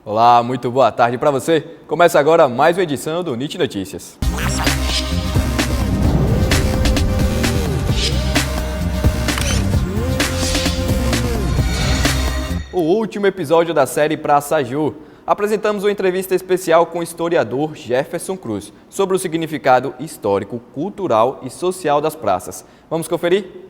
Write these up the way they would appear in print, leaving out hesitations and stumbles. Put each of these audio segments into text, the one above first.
Olá, muito boa tarde para você. Começa agora mais uma edição do NIT Notícias. O último episódio da série Praça Ju. Apresentamos uma entrevista especial com o historiador Jefferson Cruz sobre o significado histórico, cultural e social das praças. Vamos conferir?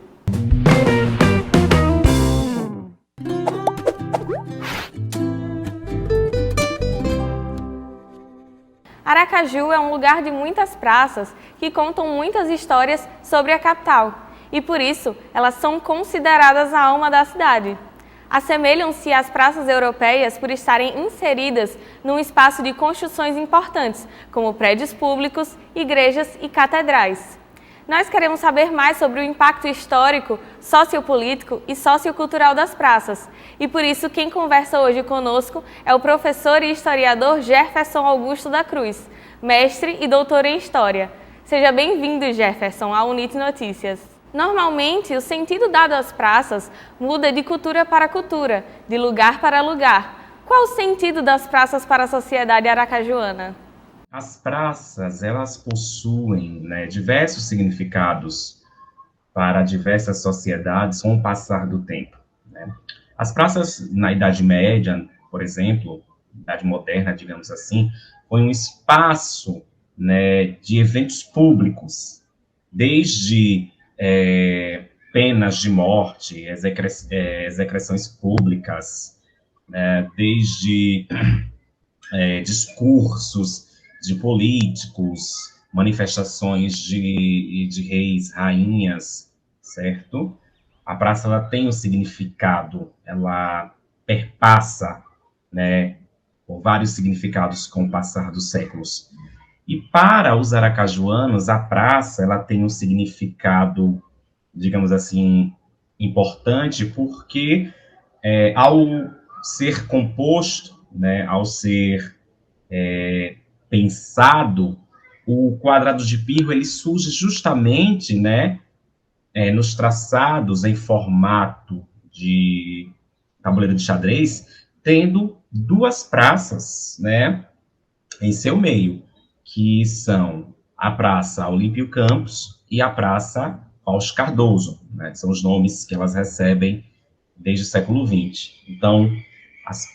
Aracaju é um lugar de muitas praças que contam muitas histórias sobre a capital e, por isso, elas são consideradas a alma da cidade. Assemelham-se às praças europeias por estarem inseridas num espaço de construções importantes, como prédios públicos, igrejas e catedrais. Nós queremos saber mais sobre o impacto histórico, sociopolítico e sociocultural das praças. E por isso quem conversa hoje conosco é o professor e historiador Jefferson Augusto da Cruz, mestre e doutor em História. Seja bem-vindo, Jefferson, ao NIT Notícias. Normalmente, o sentido dado às praças muda de cultura para cultura, de lugar para lugar. Qual o sentido das praças para a sociedade aracajuana? As praças, elas possuem, diversos significados para diversas sociedades com o passar do tempo. As praças, na Idade Média, por exemplo, Idade Moderna, digamos assim, foi um espaço, de eventos públicos, desde penas de morte, execrações públicas, desde discursos de políticos, manifestações de reis, rainhas, certo? A praça ela tem um significado, ela perpassa, por vários significados com o passar dos séculos. E para os aracajuanos, a praça ela tem um significado, digamos assim, importante, porque ao ser composto, ao ser pensado, o quadrado de Pirro ele surge justamente, nos traçados em formato de tabuleiro de xadrez, tendo duas praças, em seu meio, que são a Praça Olímpio Campos e a Praça Fausto Cardoso, são os nomes que elas recebem desde o século XX. Então,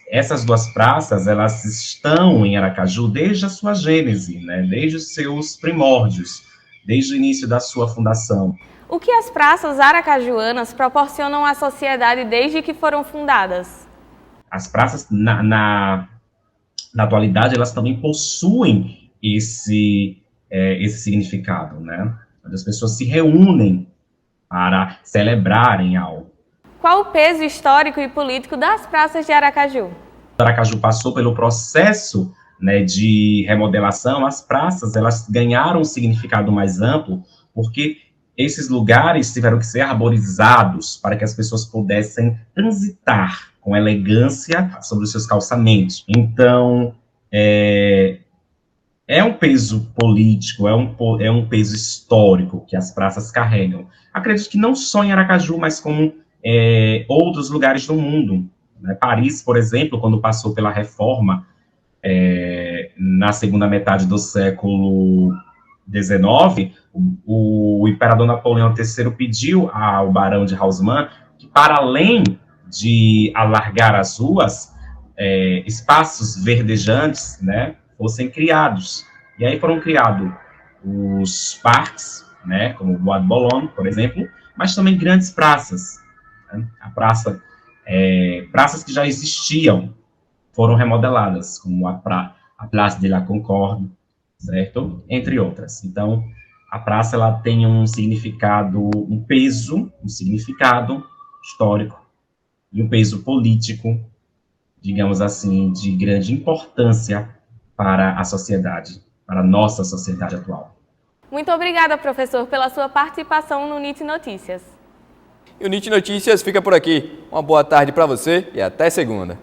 essas duas praças, elas estão em Aracaju desde a sua gênese, desde os seus primórdios, desde o início da sua fundação. O que as praças aracajuanas proporcionam à sociedade desde que foram fundadas? As praças, na atualidade, elas também possuem esse significado, onde as pessoas se reúnem para celebrarem algo. Qual o peso histórico e político das praças de Aracaju? Aracaju passou pelo processo, de remodelação. As praças elas ganharam um significado mais amplo, porque esses lugares tiveram que ser arborizados para que as pessoas pudessem transitar com elegância sobre os seus calçamentos. Então, é um peso político, é um peso histórico que as praças carregam. Acredito que não só em Aracaju, mas como outros lugares do mundo. Paris, por exemplo, quando passou pela reforma na segunda metade do século XIX, o imperador Napoleão III pediu ao barão de Haussmann que, para além de alargar as ruas, espaços verdejantes, fossem criados. E aí foram criados os parques, como o Bois de Boulogne, por exemplo, mas também grandes praças. Praças que já existiam foram remodeladas, como a Place de la Concorde, certo? Entre outras. Então, a praça ela tem um significado, um significado histórico e um peso político, digamos assim, de grande importância para a sociedade, para a nossa sociedade atual. Muito obrigada, professor, pela sua participação no NIT Notícias. E o NIT Notícias fica por aqui. Uma boa tarde para você e até segunda.